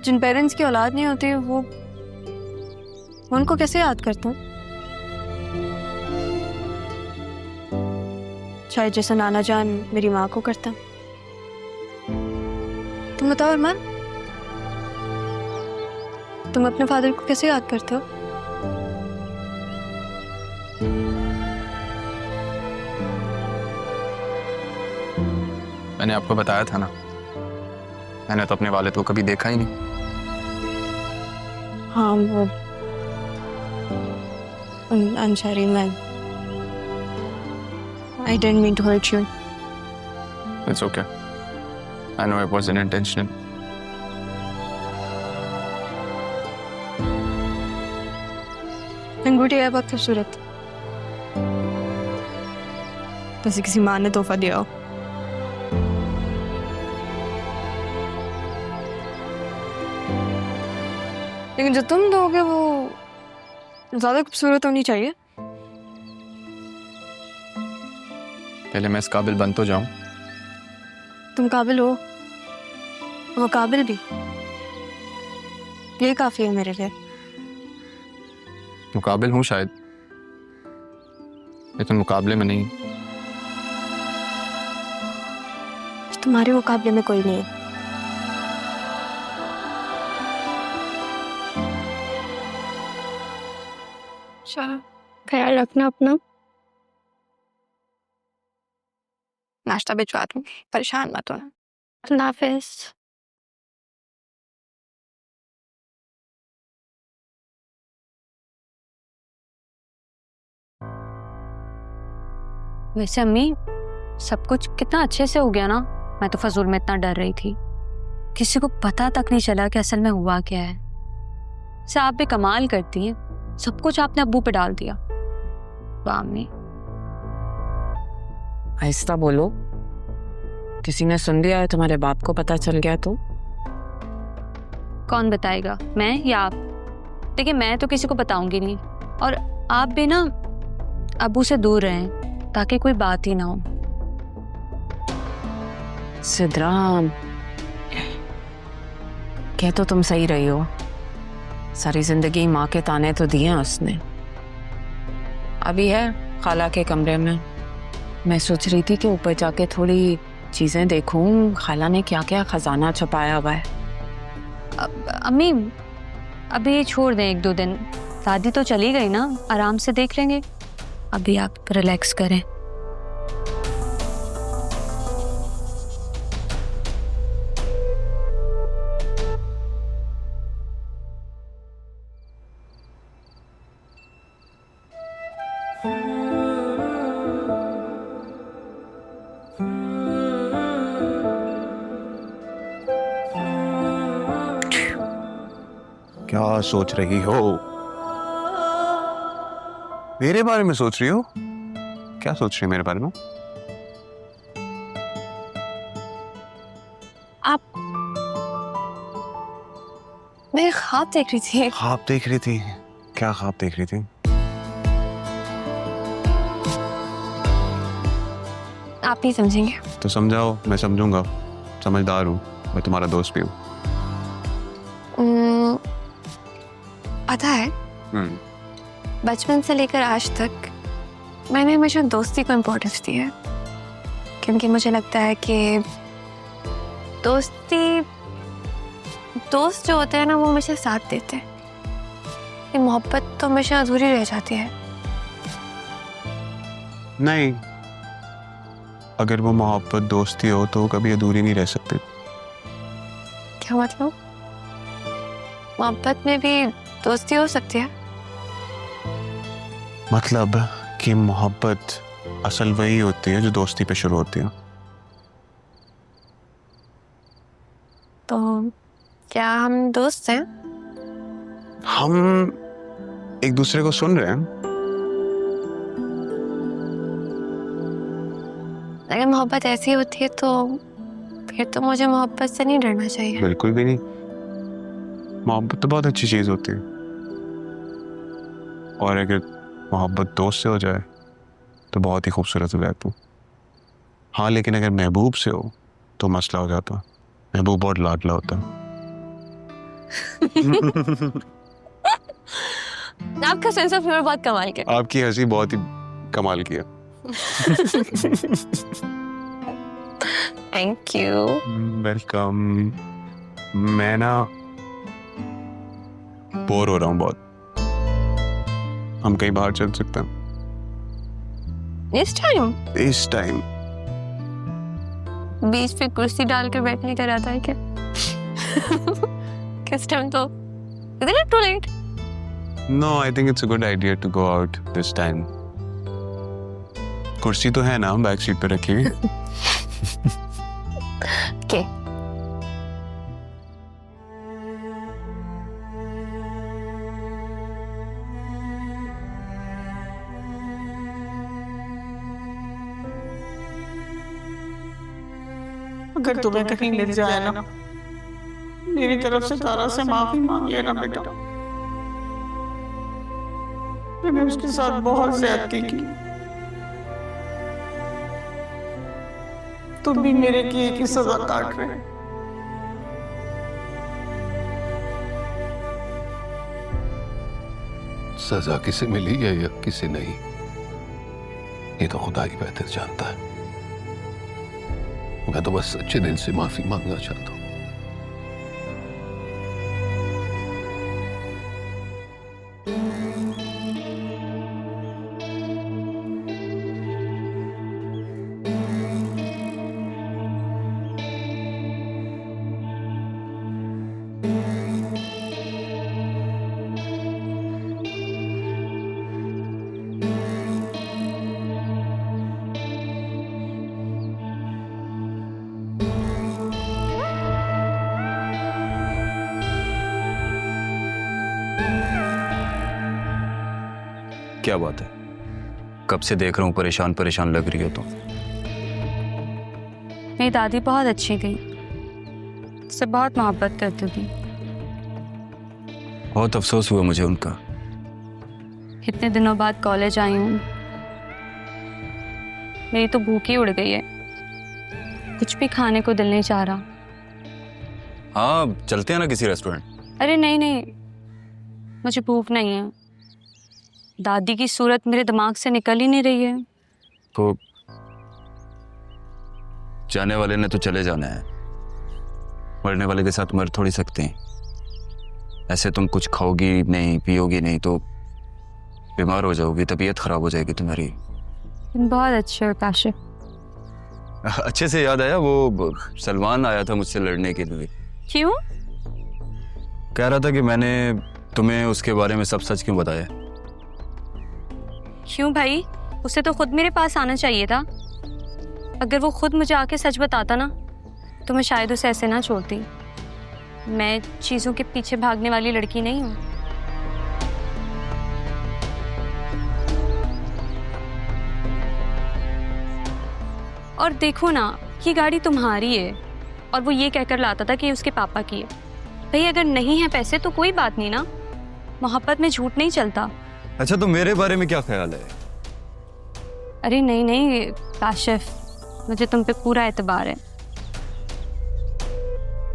जिन parents की औलाद नहीं होती वो उनको कैसे याद करता हूँ? शायद जैसा नाना जान मेरी माँ को करता। तुम बताओ अरमान, तुम अपने फादर को कैसे याद करते हो? मैंने आपको बताया था ना, मैंने तो अपने वालिद को कभी देखा ही नहीं। हाँ वो अंसारी, मैं I didn't mean to hurt you. It's okay. I know it wasn't intentional. अंगूठी है बहुत खूबसूरत, जैसे किसी माँ ने तोहफा दिया हो। लेकिन जो तुम दोगे वो ज्यादा खूबसूरत होनी चाहिए। पहले मैं इस काबिल बन तो जाऊं। तुम काबिल हो, वो काबिल भी, ये काफी है मेरे लिए। मुकाबिल हूं शायद, लेकिन मुकाबले में नहीं। तुम्हारे मुकाबले में कोई नहीं है। चलो ख्याल रखना अपना। नाश्ता भिजवा दूंगी, परेशान मत होना। अल्लाह हाफिज। वैसे अम्मी, सब कुछ कितना अच्छे से हो गया ना। मैं तो फजूल में इतना डर रही थी, किसी को पता तक नहीं चला कि असल में हुआ क्या है। से आप भी कमाल करती हैं, सब कुछ आपने अब्बू पे डाल दिया। वाह अम्मी। आहिस्ता बोलो, किसी ने सुन लिया है, तुम्हारे बाप को पता चल गया तो? कौन बताएगा, मैं या आप? देखिए मैं तो किसी को बताऊंगी नहीं, और आप भी ना अब्बू से दूर रहें ताकि कोई बात ही ना हो। सिद्राम, कह तो तुम सही रही हो, सारी जिंदगी माँ के ताने तो दिए हैं उसने। अभी है खाला के कमरे में, मैं सोच रही थी कि ऊपर जाके थोड़ी चीजें देखूं, खाला ने क्या क्या खजाना छुपाया हुआ है। अम्मी अभी छोड़ दें, 1-2 दिन, दादी तो चली गई ना, आराम से देख लेंगे। अभी आप रिलैक्स करें। क्या सोच रही हो? मेरे बारे में सोच रही हो? क्या सोच रही हो मेरे बारे में? आप मैं ख्वाब देख रही थी। ख्वाब देख रही थी? क्या ख्वाब देख रही थी? आप नहीं समझेंगे। तो समझाओ, मैं समझूंगा। समझदार हूँ मैं, तुम्हारा दोस्त भी हूँ। पता है, बचपन से लेकर आज तक मैंने हमेशा दोस्ती को इम्पोर्टेंस दी है, क्योंकि मुझे लगता है कि दोस्त जो होते हैं ना, वो हमेशा साथ देते हैं। ये मोहब्बत तो हमेशा अधूरी रह जाती है। नहीं, अगर वो मोहब्बत दोस्ती हो तो कभी अधूरी नहीं रह सकती। क्या मतलब? मोहब्बत में भी दोस्ती हो सकती है? मतलब कि मोहब्बत असल वही होती है जो दोस्ती पे शुरू होती है। तो क्या हम दोस्त हैं? हम एक दूसरे को सुन रहे हैं। अगर मोहब्बत ऐसी होती है तो फिर तो मुझे मोहब्बत से नहीं डरना चाहिए। बिल्कुल भी नहीं, मोहब्बत तो बहुत अच्छी चीज होती है, और अगर मोहब्बत दोस्त से हो जाए तो बहुत ही खूबसूरत हो जाती है। हाँ, लेकिन अगर महबूब से हो तो मसला हो जाता है। महबूब बहुत लाडला होता है। आपका सेंस ऑफ ह्यूमर बहुत कमाल का है। आपकी हंसी बहुत ही कमाल की है। Thank you. वेलकम। मैं ना बोर हो रहा हूँ बहुत, हम कहीं बाहर चल सकते हैं इस टाइम? इस टाइम? बीच पे कुर्सी डाल के बैठने का रहता है क्या? किस टाइम तो isn't it too late? No, I think it's a good idea to go out this time. कुर्सी तो है ना बैक सीट पे रखी हुई। Okay. अगर तुम्हें कहीं ले जाए ना, मेरी तरफ से तारा से माफी मांग लेना बेटा। मैंने उसके साथ बहुत ज्यादती की, तुम भी मेरे किए की सजा काट रहे। सजा किसे मिली है या किसे नहीं, ये तो खुदा ही बेहतर जानता है। मैं तो बस सच्चे दिल से माफी मांगना चाहता हूँ। क्या बात है, कब से देख रहा हूँ परेशान परेशान लग रही हो तुम। मेरी दादी बहुत अच्छी थी, उससे बहुत मोहब्बत करती थी। बहुत अफसोस हुआ मुझे उनका। इतने दिनों बाद कॉलेज आई हूँ, मेरी तो भूख ही उड़ गई है, कुछ भी खाने को दिल नहीं चाह रहा। हाँ चलते हैं ना किसी रेस्टोरेंट। अरे नहीं नहीं, मुझे भूख नहीं है। दादी की सूरत मेरे दिमाग से निकल ही नहीं रही है। तो जाने वाले ने तो चले जाना है, मरने वाले के साथ मर थोड़ी सकते हैं। ऐसे तुम कुछ खाओगी नहीं पियोगी नहीं तो बीमार हो जाओगी, तबीयत खराब हो जाएगी तुम्हारी। तुम बहुत अच्छे हो काशिफ। अच्छे से याद आया, वो सलमान आया था मुझसे लड़ने के लिए। क्यों? कह रहा था कि मैंने तुम्हें उसके बारे में सब सच क्यों बताया। क्यों भाई, उसे तो खुद मेरे पास आना चाहिए था। अगर वो खुद मुझे आके सच बताता ना तो मैं शायद उसे ऐसे ना छोड़ती। मैं चीजों के पीछे भागने वाली लड़की नहीं हूँ। और देखो ना, ये गाड़ी तुम्हारी है और वो ये कहकर लाता था कि उसके पापा की है। भाई अगर नहीं है पैसे तो कोई बात नहीं ना, मोहब्बत में झूठ नहीं चलता। अच्छा तो मेरे बारे में क्या ख्याल है? अरे नहीं नहीं काशिफ, मुझे तुम पे पूरा एतबार है।